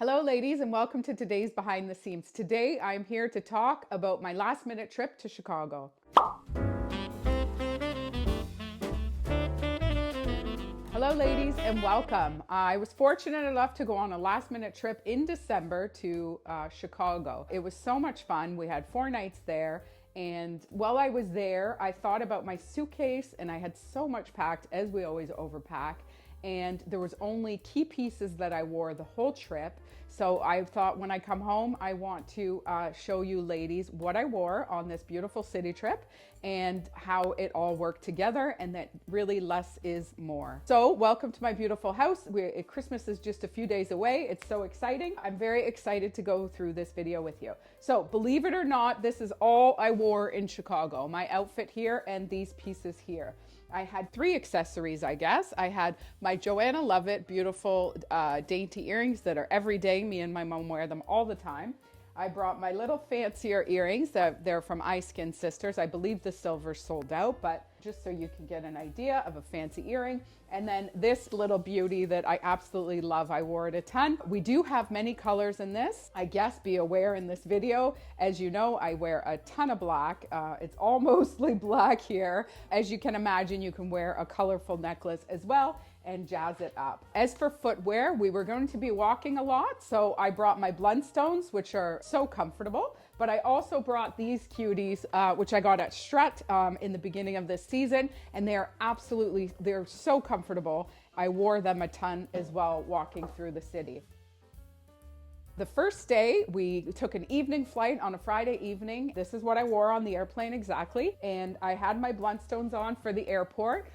Hello ladies and welcome to today's Behind the Scenes. Today I'm here to talk about my last minute trip to Chicago. Hello ladies and welcome. I was fortunate enough to go on a last minute trip in December to Chicago. It was so much fun. We had 4 nights there. And while I was there, I thought about my suitcase and I had so much packed, as we always overpack. And there was only key pieces that I wore the whole trip. So I thought when I come home, I want to show you ladies what I wore on this beautiful city trip and how it all worked together, and that really less is more. So welcome to my beautiful house. Christmas is just a few days away. It's so exciting. I'm very excited to go through this video with you. So believe it or not, this is all I wore in Chicago. My outfit here and these pieces here. I had 3 accessories, I guess. I had my Joanna Lovett beautiful dainty earrings that are everyday. Me and my mom wear them all the time. I brought my little fancier earrings that they're from iSkin Sisters. I believe the silver sold out, but just so you can get an idea of a fancy earring. And then this little beauty that I absolutely love. I wore it a ton. We do have many colors in this. I guess be aware in this video. As you know, I wear a ton of black. It's all mostly black here. As you can imagine, you can wear a colorful necklace as well and jazz it up. As for footwear, we were going to be walking a lot, so I brought my Blundstones, which are so comfortable, but I also brought these cuties, which I got at Strut in the beginning of this season, and they're so comfortable. I wore them a ton as well walking through the city. The first day, we took an evening flight on a Friday evening. This is what I wore on the airplane exactly, and I had my Blundstones on for the airport.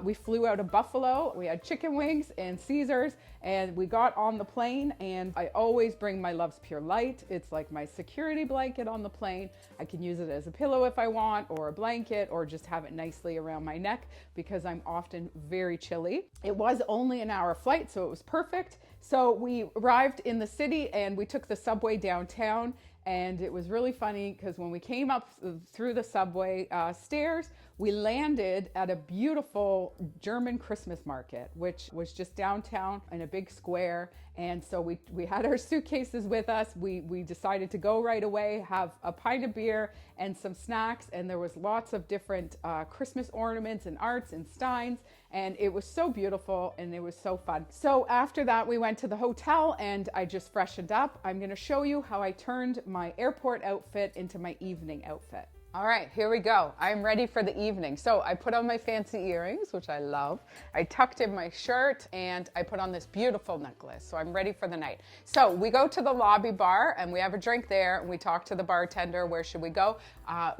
We flew out of Buffalo. We had chicken wings and Caesars, and we got on the plane, and I always bring my Love's Pure Light. It's like my security blanket on the plane. I can use it as a pillow if I want, or a blanket, or just have it nicely around my neck because I'm often very chilly. It was only an hour flight, so it was perfect. So we arrived in the city and we took the subway downtown, and it was really funny because when we came up through the subway stairs, we landed at a beautiful German Christmas market, which was just downtown in a big square. And so we had our suitcases with us. We decided to go right away, have a pint of beer and some snacks. And there was lots of different Christmas ornaments and arts and steins. And it was so beautiful and it was so fun. So after that, we went to the hotel and I just freshened up. I'm gonna show you how I turned my airport outfit into my evening outfit. All right, here we go. I'm ready for the evening. So I put on my fancy earrings, which I love. I tucked in my shirt and I put on this beautiful necklace. So I'm ready for the night. So we go to the lobby bar and we have a drink there and we talk to the bartender. Where should we go?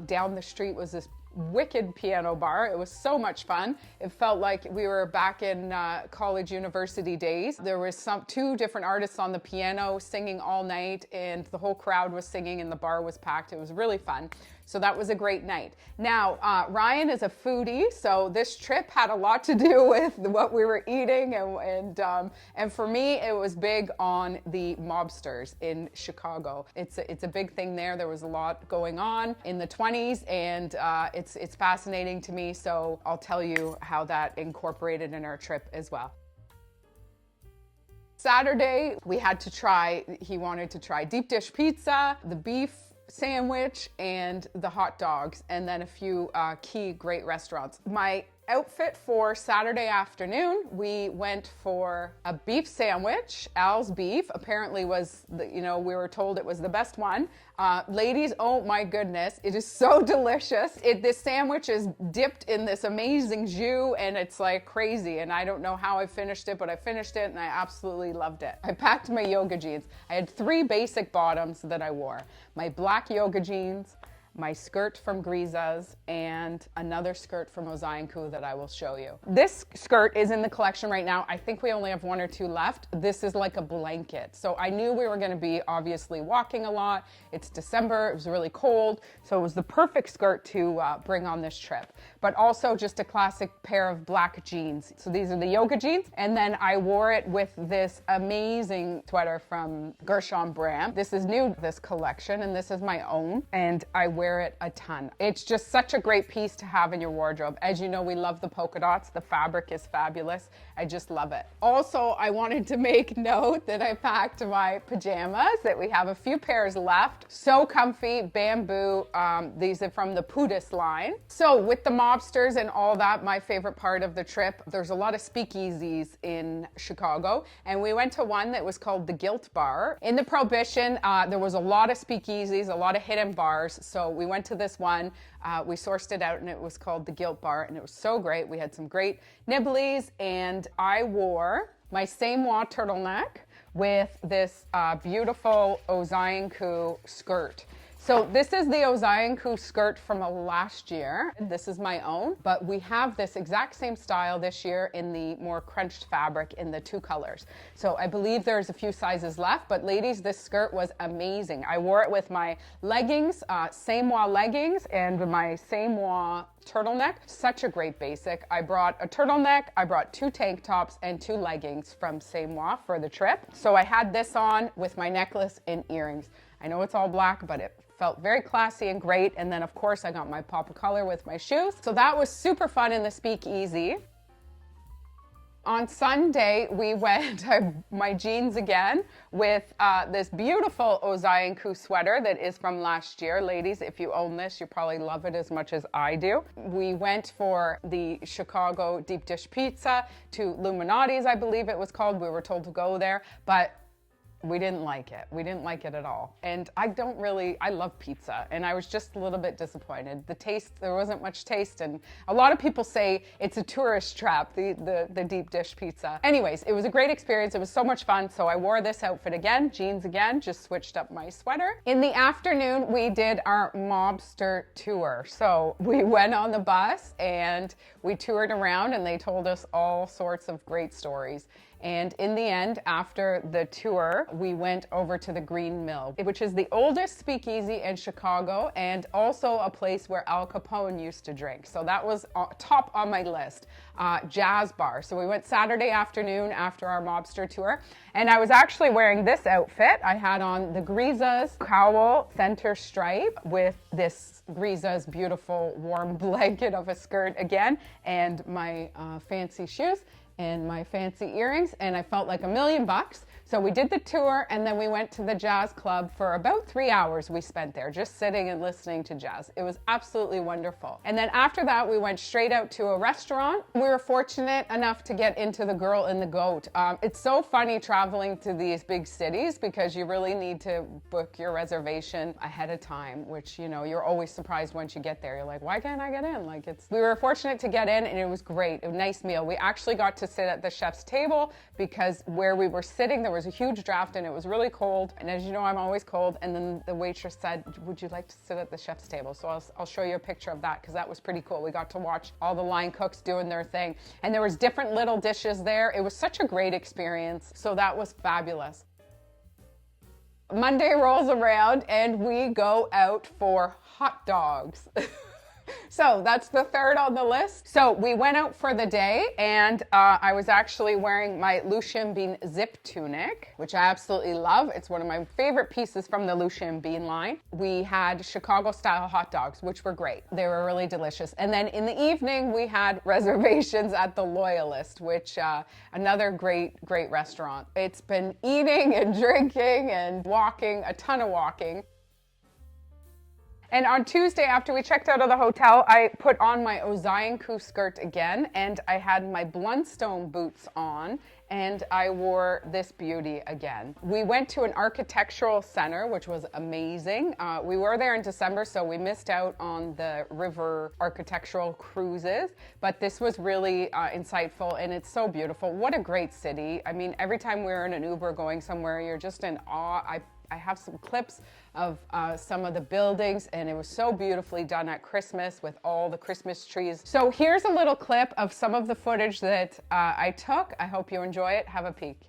Down the street was this wicked piano bar. It was so much fun. It felt like we were back in college university days. There was 2 different artists on the piano singing all night, and the whole crowd was singing and the bar was packed. It was really fun. So that was a great night. Now, Ryan is a foodie, so this trip had a lot to do with what we were eating, and for me, it was big on the mobsters in Chicago. It's a big thing there. There was a lot going on in the 20s, and it's fascinating to me, so I'll tell you how that incorporated in our trip as well. Saturday, he wanted to try deep dish pizza, the beef sandwich, and the hot dogs, and then a few key great restaurants. My outfit for Saturday afternoon, we went for a beef sandwich. Al's Beef apparently was, we were told it was the best one. Ladies, oh my goodness, it is so delicious. This sandwich is dipped in this amazing jus and it's like crazy, and I don't know how I finished it, but I finished it and I absolutely loved it. I packed my yoga jeans. I had 3 basic bottoms that I wore. My black yoga jeans, my skirt from Grisa's, and another skirt from Ozayanku that I will show you. This skirt is in the collection right now. I think we only have 1 or 2 left. This is like a blanket. So I knew we were gonna be obviously walking a lot. It's December, it was really cold. So it was the perfect skirt to bring on this trip. But also just a classic pair of black jeans. So these are the yoga jeans. And then I wore it with this amazing sweater from Gershon Bram. This is new, this collection, and this is my own. And I wear wear it a ton. It's just such a great piece to have in your wardrobe. As you know, we love the polka dots. The fabric is fabulous. I just love it. Also, I wanted to make note that I packed my pajamas, that we have a few pairs left. So comfy, bamboo. These are from the Pudis line. So with the mobsters and all that, my favorite part of the trip, there's a lot of speakeasies in Chicago, and we went to one that was called the Guilt Bar. In the Prohibition, there was a lot of speakeasies, a lot of hidden bars, so we went to this one. We sourced it out, and it was called the Guilt Bar, and it was so great. We had some great nibblies, and I wore my Semois turtleneck with this beautiful Ozayanku skirt. So this is the Ozayanku skirt from last year. This is my own, but we have this exact same style this year in the more crunched fabric in the 2 colors. So I believe there's a few sizes left, but ladies, this skirt was amazing. I wore it with my leggings, Semois leggings, and my Semois turtleneck. Such a great basic. I brought a turtleneck, I brought 2 tank tops and 2 leggings from Semois for the trip. So I had this on with my necklace and earrings. I know it's all black, but it felt very classy and great. And then of course I got my pop of color with my shoes. So that was super fun in the speakeasy. On Sunday, we went, my jeans again, with this beautiful Ozayanku sweater that is from last year. Ladies, if you own this, you probably love it as much as I do. We went for the Chicago deep dish pizza to Illuminati's, I believe it was called. We were told to go there, but we didn't like it. We didn't like it at all. And I love pizza, and I was just a little bit disappointed. The taste, there wasn't much taste, and a lot of people say it's a tourist trap, the deep dish pizza. Anyways, it was a great experience. It was so much fun, so I wore this outfit again, jeans again, just switched up my sweater. In the afternoon, we did our mobster tour. So we went on the bus, and we toured around, and they told us all sorts of great stories. And in the end, after the tour, we went over to the Green Mill, which is the oldest speakeasy in Chicago and also a place where Al Capone used to drink. So that was top on my list. Jazz bar. So we went Saturday afternoon after our mobster tour, and I was actually wearing this outfit. I had on the Grisa's cowl center stripe with this Grisa's beautiful warm blanket of a skirt again, and my fancy shoes and my fancy earrings, and I felt like $1,000,000. So we did the tour, and then we went to the jazz club for about 3 hours we spent there, just sitting and listening to jazz. It was absolutely wonderful. And then after that, we went straight out to a restaurant. We were fortunate enough to get into the Girl and the Goat. It's so funny traveling to these big cities because you really need to book your reservation ahead of time, which, you know, you're always surprised once you get there. You're like, why can't I get in? We were fortunate to get in, and it was great. It was a nice meal. We actually got to sit at the chef's table because where we were sitting, there was a huge draft and it was really cold. And as you know, I'm always cold. And then the waitress said, would you like to sit at the chef's table? So I'll show you a picture of that because that was pretty cool. We got to watch all the line cooks doing their thing. And there was different little dishes there. It was such a great experience. So that was fabulous. Monday rolls around and we go out for hot dogs. So that's the third on the list. So we went out for the day, and I was actually wearing my Lousje Bean zip tunic, which I absolutely love. It's one of my favorite pieces from the Lousje Bean line. We had Chicago-style hot dogs, which were great. They were really delicious. And then in the evening, we had reservations at the Loyalist, which another great restaurant. It's been eating and drinking and walking, a ton of walking. And on Tuesday, after we checked out of the hotel, I put on my Ozayanku skirt again, and I had my Blundstone boots on, and I wore this beauty again. We went to an architectural center, which was amazing. We were there in December, so we missed out on the river architectural cruises, but this was really insightful, and it's so beautiful. What a great city. I mean, every time we're in an Uber going somewhere, you're just in awe. I have some clips of some of the buildings, and it was so beautifully done at Christmas with all the Christmas trees. So here's a little clip of some of the footage that I took. I hope you enjoy it. Have a peek.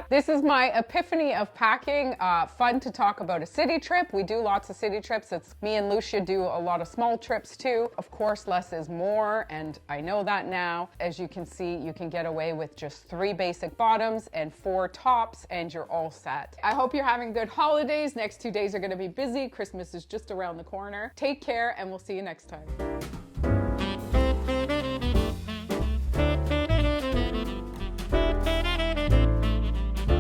This is my epiphany of packing. Fun to talk about a city trip. We do lots of city trips. It's me and Lousje do a lot of small trips too. Of course, less is more, and I know that now. As you can see, you can get away with just 3 basic bottoms and 4 tops, and you're all set. I hope you're having good holidays. Next 2 days are going to be busy. Christmas is just around the corner. Take care, and we'll see you next time.